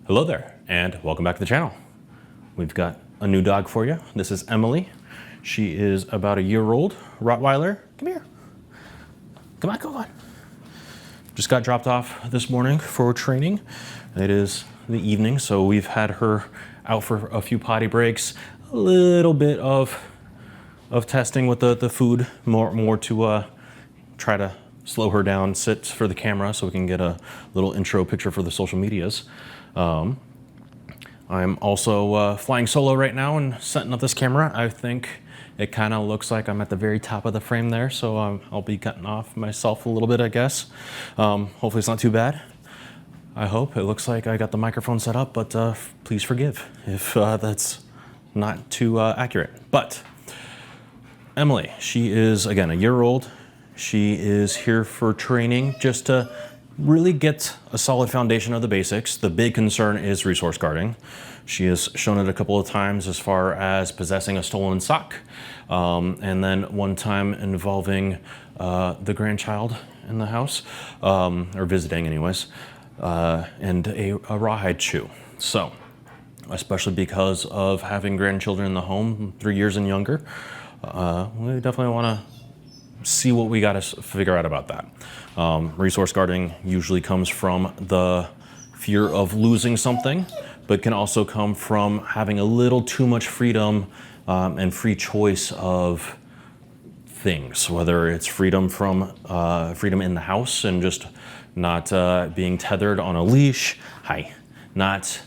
Hello there, and welcome back to the channel. We've got a new dog for you. This is Emily. She is about a year-old Rottweiler. Come here. Come on, come on. Just got dropped off this morning for training. It is the evening, so we've had her out for a few potty breaks, a little bit of testing with the food, more to try to slow her down, sit for the camera so we can get a little intro picture for the social medias. I'm also flying solo right now and setting up this camera. I think it kind of looks like I'm at the very top of the frame there, so I'll be cutting off myself a little bit, I guess. Hopefully it's not too bad. I hope. It looks like I got the microphone set up, but please forgive if that's not too accurate. But Emily, she is, again, a year-old. She is here for training just to really get a solid foundation of the basics. The big concern is resource guarding. She has shown it a couple of times as far as possessing a stolen sock, and then one time involving the grandchild in the house, or visiting anyways, and a rawhide chew. So, especially because of having grandchildren in the home, 3 years and younger, we definitely want to see what we got to figure out about that. Resource guarding usually comes from the fear of losing something, but can also come from having a little too much freedom and free choice of things, whether it's freedom from freedom in the house and just not being tethered on a leash, not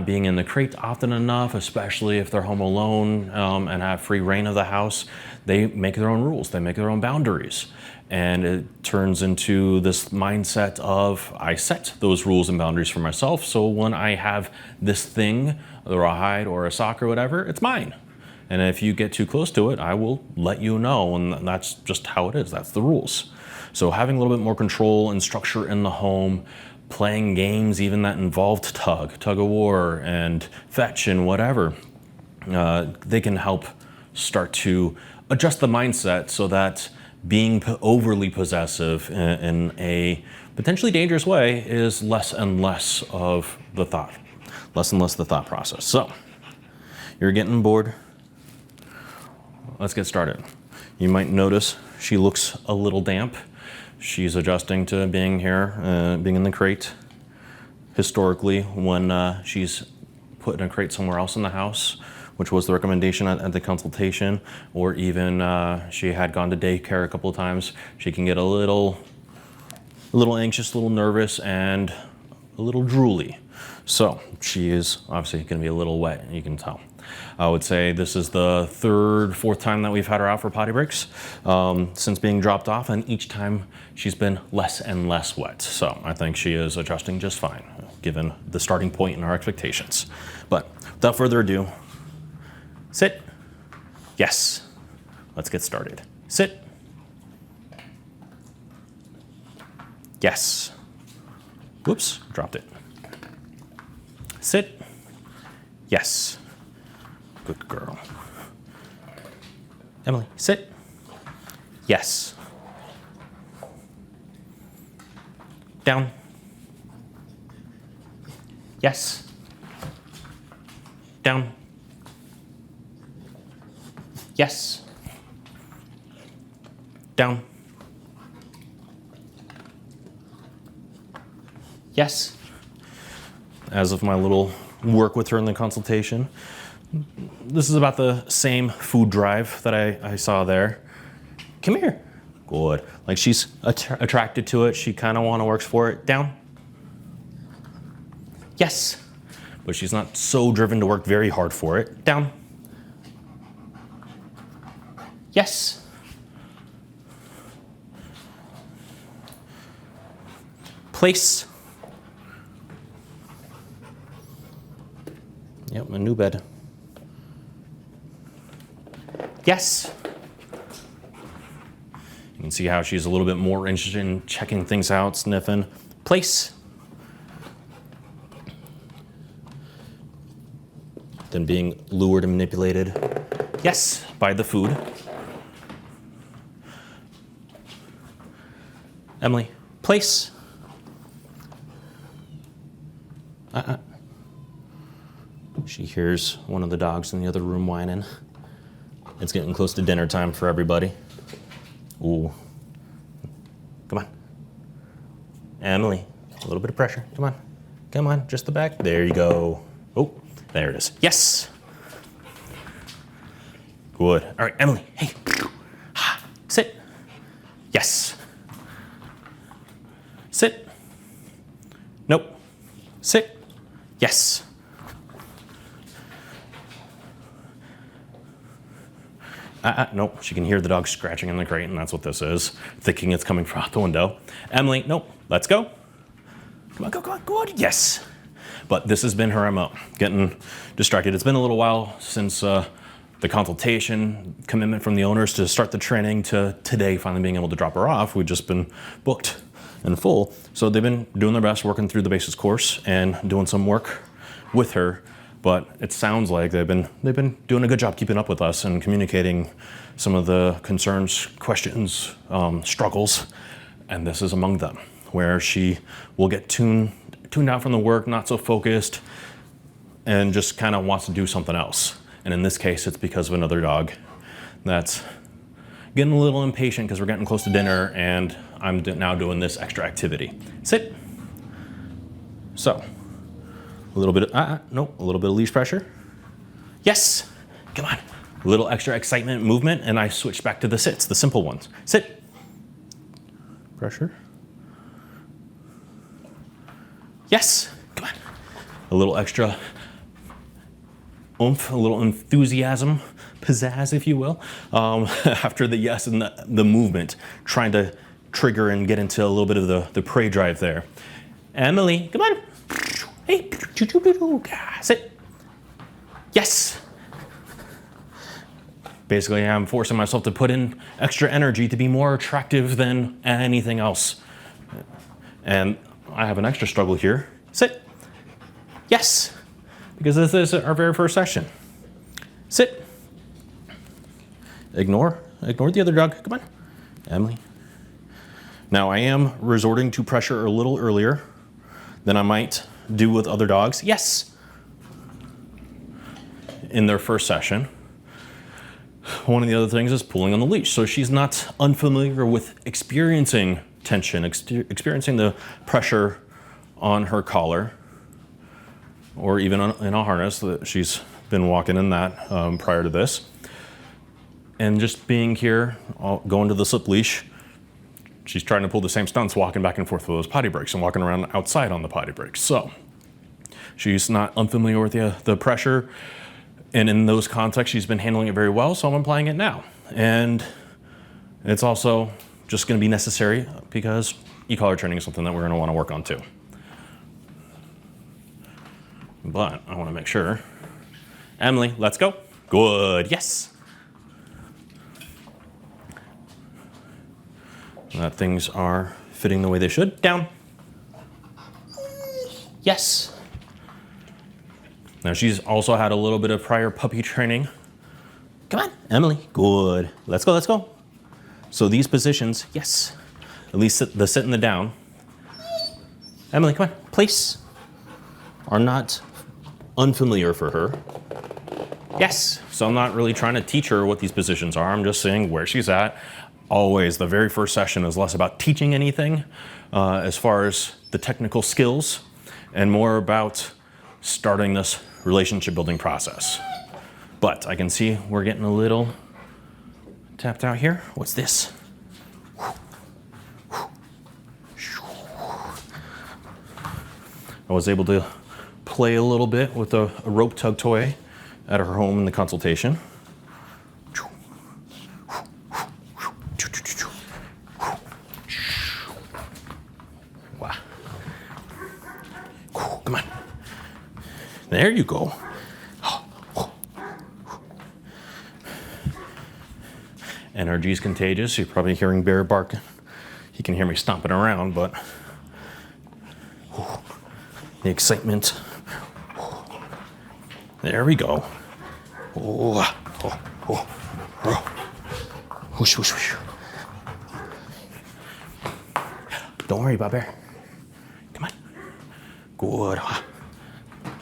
being in the crate often enough, especially if they're home alone and have free reign of the house. They make their own rules, they make their own boundaries. And it turns into this mindset of, I set those rules and boundaries for myself, so when I have this thing, a rawhide or a sock or whatever, it's mine. And if you get too close to it, I will let you know, and that's just how it is, that's the rules. So having a little bit more control and structure in the home, playing games even that involved tug of war and fetch and whatever, they can help start to adjust the mindset so that being overly possessive in a potentially dangerous way is less and less of the thought, less and less the thought process. So you're getting bored. Let's get started. You might notice she looks a little damp. She's adjusting to being here, being in the crate. Historically, when she's put in a crate somewhere else in the house, which was the recommendation at the consultation, or even she had gone to daycare a couple of times, she can get a little anxious, a little nervous, and a little drooly. So she is obviously going to be a little wet, you can tell. I would say this is the third, fourth time that we've had her out for potty breaks since being dropped off, and each time she's been less and less wet. So I think she is adjusting just fine, given the starting point and our expectations. But without further ado, sit. Yes. Let's get started. Sit. Yes. Whoops, dropped it. Sit. Yes. Good girl. Emily, sit. Yes. Down. Yes. Down. Yes. Down. Yes. As of my little work with her in the consultation, this is about the same food drive that I saw there. Come here. Good. Like she's attracted to it. She kind of works for it. Down. Yes. But she's not so driven to work very hard for it. Down. Yes. Place. Yep, a new bed. Yes. You can see how she's a little bit more interested in checking things out, sniffing. Place. Than being lured and manipulated. Yes, by the food. Emily, place. She hears one of the dogs in the other room whining. It's getting close to dinner time for everybody. Ooh. Come on. Emilie, a little bit of pressure. Come on. Come on, just the back. There you go. Oh, there it is. Yes. Good. All right, Emilie, hey. Sit. Yes. Sit. Nope. Sit. Yes. Nope, she can hear the dog scratching in the crate, and that's what this is, thinking it's coming from out the window. Emilie, nope, let's go. Come on, go, go, yes. But this has been her MO, getting distracted. It's been a little while since the consultation, commitment from the owners to start the training to today finally being able to drop her off. We've just been booked in full. So they've been doing their best, working through the basics course and doing some work with her. But it sounds like they've been doing a good job keeping up with us and communicating some of the concerns, questions, struggles, and this is among them, where she will get tuned out from the work, not so focused, and just kind of wants to do something else. And in this case, it's because of another dog that's getting a little impatient because we're getting close to dinner, and I'm now doing this extra activity. Sit. So. A little bit of, nope, a little bit of leash pressure. Yes, come on. A little extra excitement, movement, and I switch back to the sits, the simple ones. Sit. Pressure. Yes, come on. A little extra oomph, a little enthusiasm, pizzazz, if you will, after the yes and the movement, trying to trigger and get into a little bit of the prey drive there. Emilie, come on. Hey, sit. Yes. Basically, I'm forcing myself to put in extra energy to be more attractive than anything else. And I have an extra struggle here. Sit. Yes. Because this is our very first session. Sit. Ignore the other dog. Come on. Emilie. Now, I am resorting to pressure a little earlier than I might do with other dogs. Yes. In their first session. One of the other things is pulling on the leash. So she's not unfamiliar with experiencing tension, experiencing the pressure on her collar, or even in a harness. That she's been walking in that prior to this. And just being here, going to the slip leash, she's trying to pull the same stunts, walking back and forth with those potty breaks and walking around outside on the potty breaks. So she's not unfamiliar with the pressure. And in those contexts, she's been handling it very well. So I'm applying it now. And it's also just going to be necessary because e-collar training is something that we're going to want to work on too. But I want to make sure. Emilie, let's go. Good. Yes. That things are fitting the way they should. Down. Yes. Now she's also had a little bit of prior puppy training. Come on, Emilie. Good. Let's go, let's go. So these positions, yes. At least the sit and the down. Emilie, come on, place. Are not unfamiliar for her. Yes. So I'm not really trying to teach her what these positions are. I'm just saying where she's at. Always, the very first session is less about teaching anything as far as the technical skills and more about starting this relationship building process. But I can see we're getting a little tapped out here. What's this? I was able to play a little bit with a rope tug toy at her home in the consultation. Come on. There you go. Energy is contagious. You're probably hearing Bear barking. He can hear me stomping around, but the excitement. There we go. Whoosh, whoosh, whoosh. Don't worry about Bear. Come on. Good.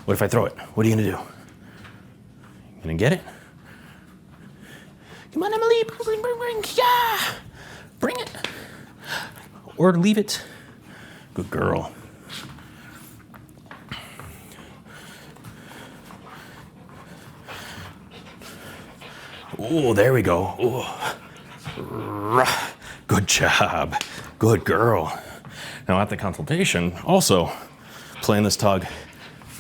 What if I throw it? What are you gonna do? Gonna get it? Come on, Emilie, bring, yeah! Bring it. Or leave it. Good girl. Oh, there we go. Oh. Good job. Good girl. Now at the consultation, also playing this tug.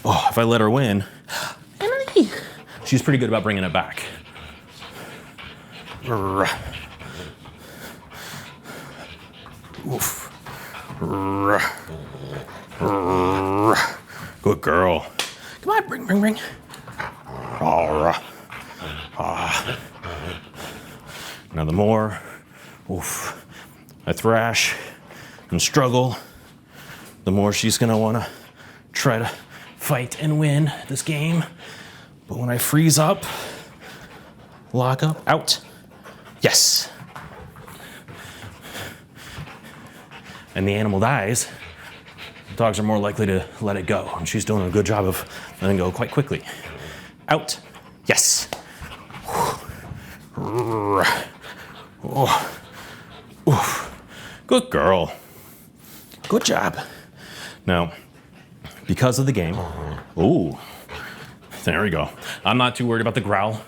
Oh, if I let her win, Emilie, she's pretty good about bringing it back. Oof. Good girl. Come on, bring. Now the more I thrash and struggle, the more she's gonna wanna try to fight and win this game. But when I freeze up, lock up, out, yes. And the animal dies, dogs are more likely to let it go. And she's doing a good job of letting go quite quickly. Out, yes. Good girl. Good job. Now, because of the game, there we go. I'm not too worried about the growl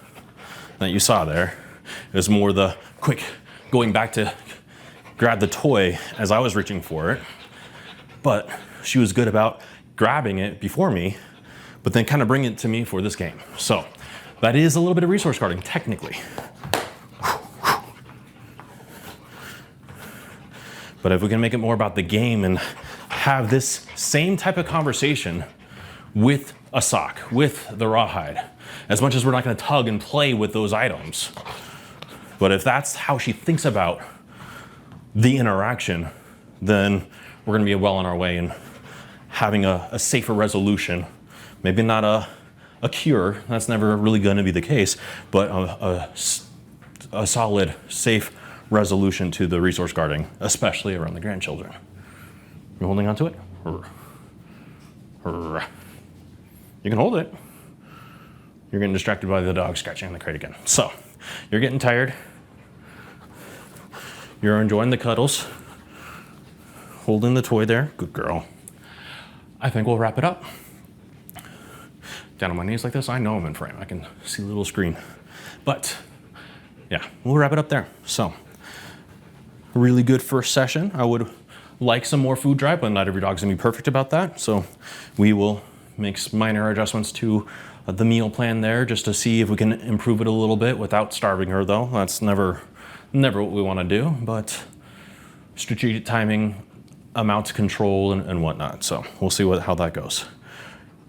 that you saw there. It was more the quick going back to grab the toy as I was reaching for it. But she was good about grabbing it before me, but then kind of bringing it to me for this game. So that is a little bit of resource guarding, technically. But if we can make it more about the game and have this same type of conversation with a sock, with the rawhide, as much as we're not gonna tug and play with those items. But if that's how she thinks about the interaction, then we're gonna be well on our way in having a safer resolution. Maybe not a cure, that's never really gonna be the case, but a solid, safe resolution to the resource guarding, especially around the grandchildren. You holding on to it? You can hold it. You're getting distracted by the dog scratching on the crate again. So, you're getting tired. You're enjoying the cuddles. Holding the toy there. Good girl. I think we'll wrap it up. Down on my knees like this, I know I'm in frame. I can see the little screen. But, yeah, we'll wrap it up there. So, really good first session. I would like some more food drive, but not every dog's gonna be perfect about that. So we will make some minor adjustments to the meal plan there just to see if we can improve it a little bit without starving her though. That's never what we wanna do, but strategic timing, amount control and whatnot. So we'll see how that goes.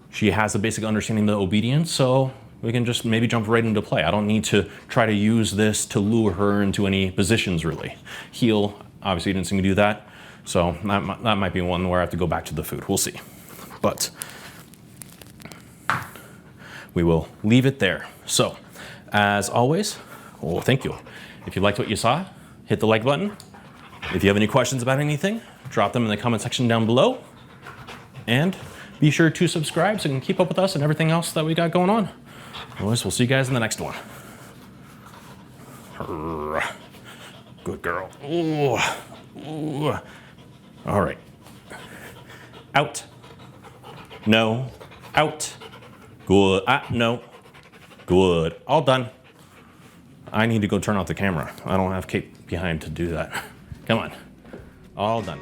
She has a basic understanding of the obedience, so we can just maybe jump right into play. I don't need to try to use this to lure her into any positions really. Heel, obviously you didn't see me do that. So that might be one where I have to go back to the food. We'll see. But we will leave it there. So as always, well, thank you. If you liked what you saw, hit the like button. If you have any questions about anything, drop them in the comment section down below. And be sure to subscribe so you can keep up with us and everything else that we got going on. Otherwise, we'll see you guys in the next one. Good girl. Ooh. All right. Out. No. Out. Good. No. Good. All done. I need to go turn off the camera. I don't have Kate behind to do that. Come on. All done.